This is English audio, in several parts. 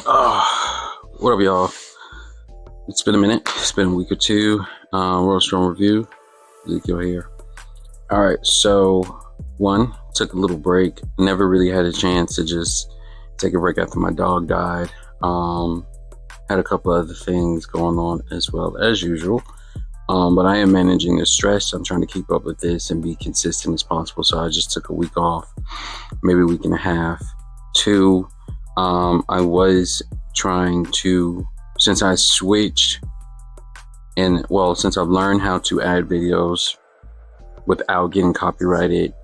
What up, y'all? It's been a minute. It's been a week or two. World Strong Review. Ezekiel here. All right, so took a little break. Never really had a chance to just take a break after my dog died. Had a couple other things going on as well as usual. But I am managing the stress. I'm trying to keep up with this and be consistent as possible. So I just took a week off, maybe a week and a half. Two, I was trying to, since I switched since I've learned how to add videos without getting copyrighted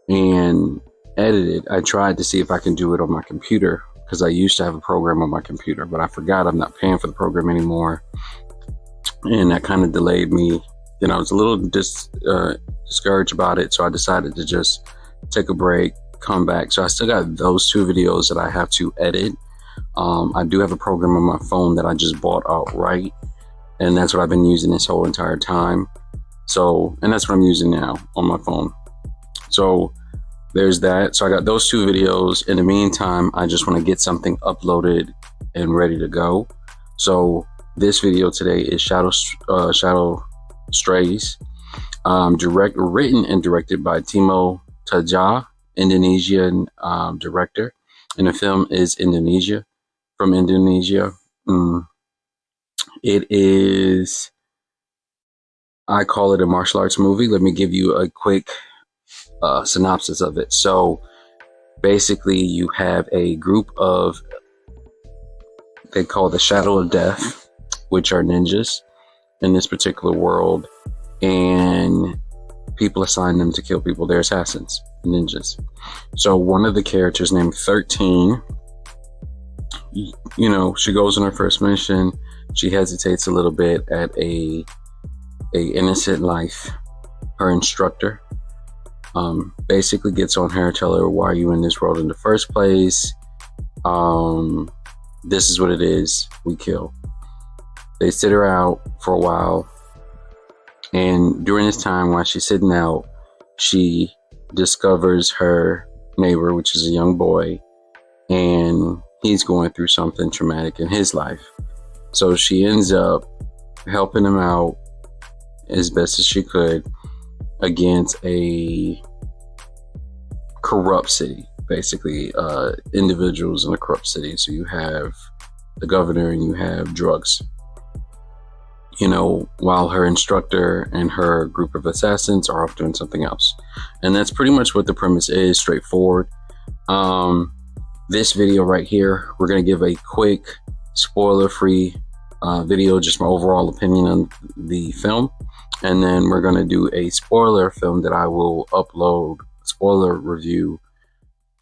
and edited, I tried to see if I can do it on my computer, because I used to have a program on my computer, but I forgot I'm not paying for the program anymore. And that kind of delayed me. Then I was a little discouraged about it, so I decided to just take a break, come back. So I still got those two videos that I have to edit. I do have a program on my phone that I just bought outright, and that's what I've been using this whole entire time. And that's what I'm using now on my phone. So there's that. So I got those two videos. In the meantime, I just want to get something uploaded and ready to go. So this video today is Shadow Strays, written and directed by Timo Tadja, Indonesian director, and the film is from Indonesia. It is, I call it a martial arts movie. Let me give you a quick synopsis of it. So basically you have a group of, they call the Shadow of Death, which are ninjas in this particular world, and people assign them to kill people. They're assassins, ninjas. So one of the characters named 13, she goes on her first mission. She hesitates a little bit at a innocent life. Her instructor basically gets on her, tell her, why are you in this world in the first place? This is what it is. We kill. They sit her out for a while, and during this time while she's sitting out, she discovers her neighbor, which is a young boy, and he's going through something traumatic in his life. So she ends up helping him out as best as she could against a corrupt city, basically individuals in a corrupt city. So you have the governor and you have drugs. While her instructor and her group of assassins are off doing something else. And that's pretty much what the premise is, straightforward. This video right here, we're going to give a quick spoiler-free video, just my overall opinion on the film. And then we're going to do a spoiler film that I will upload, spoiler review,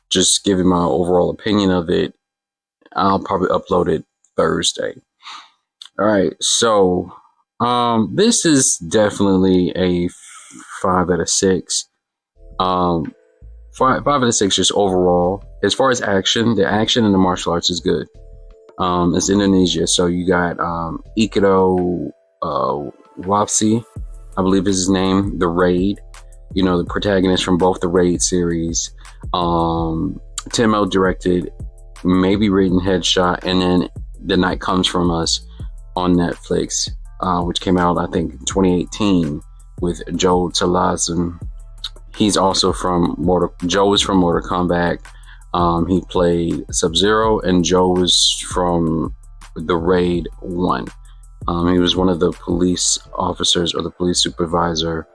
just giving my overall opinion of it. I'll probably upload it Thursday. All right, so this is definitely a 5 out of 6. 5 out of 6 just overall. As far as action, the action in the martial arts is good. It's Indonesia, so you got Ikito Wapsi, I believe is his name, The Raid. The protagonist from both the Raid series. Timo directed, maybe written Headshot, and then The Night Comes From Us on Netflix, which came out, I think, in 2018 with Joe Talazan. He's also from Joe is from Mortal Kombat. He played Sub-Zero, and Joe was from the Raid 1. He was one of the police officers or the police supervisor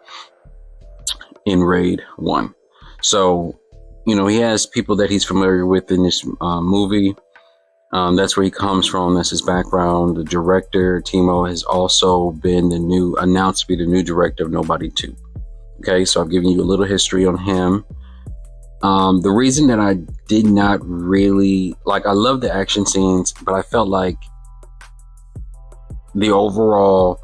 in Raid 1. So, he has people that he's familiar with in this movie. That's where he comes from. That's his background. The director, Timo, has also been announced to be the new director of Nobody 2. Okay, so I've given you a little history on him. The reason that I did not really, I love the action scenes, but I felt like the overall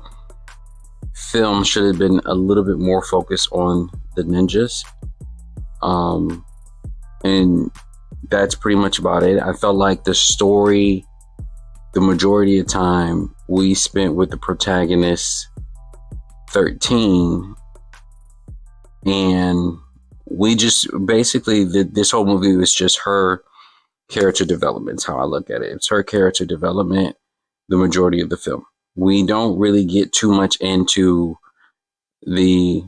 film should have been a little bit more focused on the ninjas. And that's pretty much about it. I felt like the story, the majority of time we spent with the protagonist 13, and we just basically, this whole movie was just her character development is how I look at it. It's her character development the majority of the film. We don't really get too much into the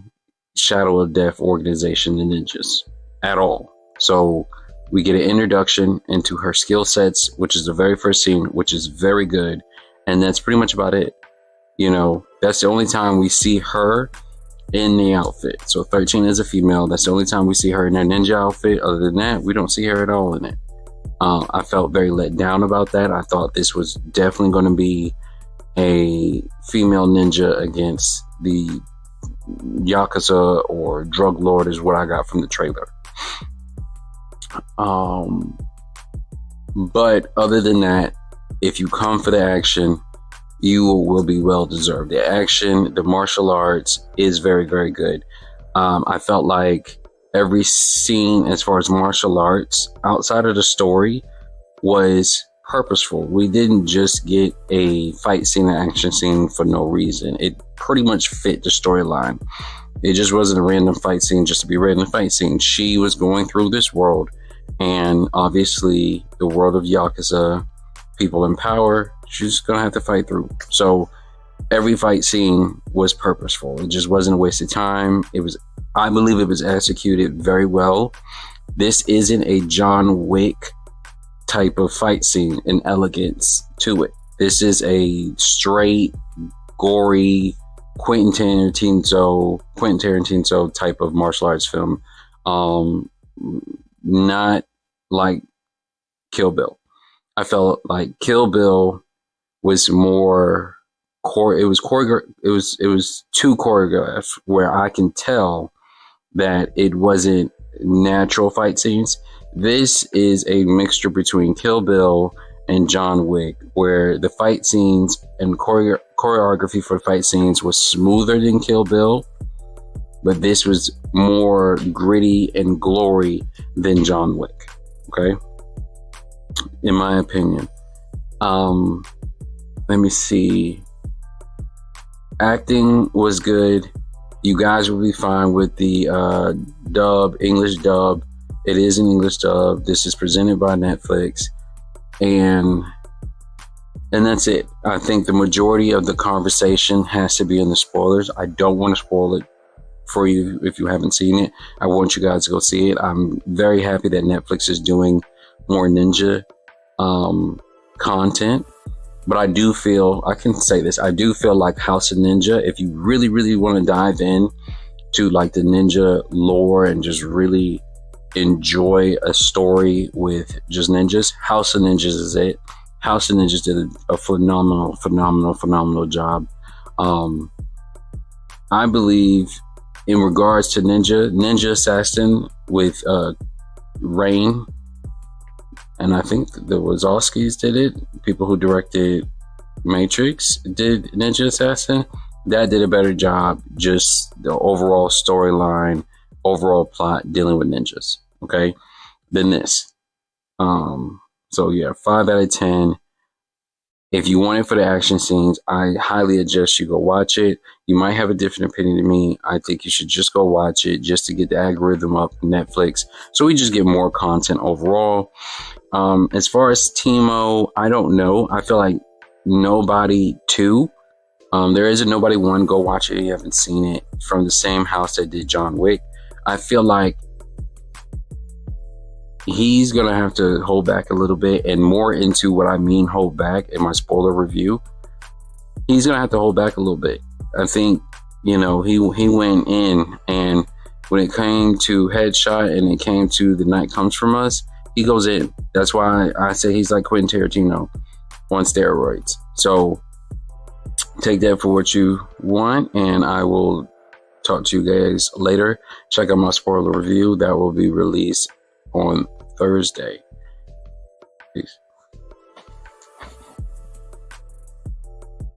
Shadow of Death organization, the ninjas, at all. So we get an introduction into her skill sets, which is the very first scene, which is very good. And that's pretty much about it. You know, that's the only time we see her in the outfit. So 13 is a female. That's the only time we see her in her ninja outfit. Other than that, we don't see her at all in it. I felt very let down about that. I thought this was definitely going to be a female ninja against the Yakuza or drug lord is what I got from the trailer. But other than that, if you come for the action, you will be well deserved. The action, the martial arts is very, very good. I felt like every scene as far as martial arts outside of the story was purposeful. We didn't just get a fight scene, an action scene for no reason. It pretty much fit the storyline. It just wasn't a random fight scene just to be a random fight scene. She was going through this world, and obviously the world of Yakuza, people in power, she's gonna have to fight through. So every fight scene was purposeful. It just wasn't a waste of time. I believe it was executed very well. This isn't a John Wick type of fight scene and elegance to it. This is a straight, gory Quentin Tarantino type of martial arts film. Not like Kill Bill. I felt like Kill Bill was more it was too choreographed, where I can tell that it wasn't natural fight scenes. This is a mixture between Kill Bill and John Wick, where the fight scenes and choreography for fight scenes was smoother than Kill Bill, but this was more gritty and glory than John Wick. Okay, in my opinion. Let me see. Acting was good. You guys will be fine with the English dub. It is an English dub. This is presented by Netflix. And that's it. I think the majority of the conversation has to be in the spoilers. I don't want to spoil it for you if you haven't seen it. I want you guys to go see it. I'm very happy that Netflix is doing more ninja content. But I do feel, I can say this, I do feel like House of Ninja, if you really, really want to dive in to like the ninja lore and just really enjoy a story with just ninjas, House of Ninjas is it. House of Ninjas did a phenomenal job. I believe in regards to Ninja Assassin with Rain, and I think the Wazowskis did it. People who directed Matrix did Ninja Assassin. That did a better job. Just the overall storyline, overall plot dealing with ninjas. Okay, than this. So yeah, 5 out of 10. If you want it for the action scenes, I highly suggest you go watch it. You might have a different opinion than me. I think you should just go watch it just to get the algorithm up Netflix, so we just get more content overall. As far as Timo, I don't know. I feel like Nobody 2. There is a Nobody 1. Go watch it if you haven't seen it. From the same house that did John Wick. I feel like he's going to have to hold back a little bit, and more into what I mean hold back in my spoiler review. He's going to have to hold back a little bit. I think, he went in, and when it came to Headshot and it came to The Night Comes From Us, he goes in. That's why I say he's like Quentin Tarantino on steroids. So take that for what you want, and I will talk to you guys later. Check out my spoiler review that will be released on Thursday. Peace.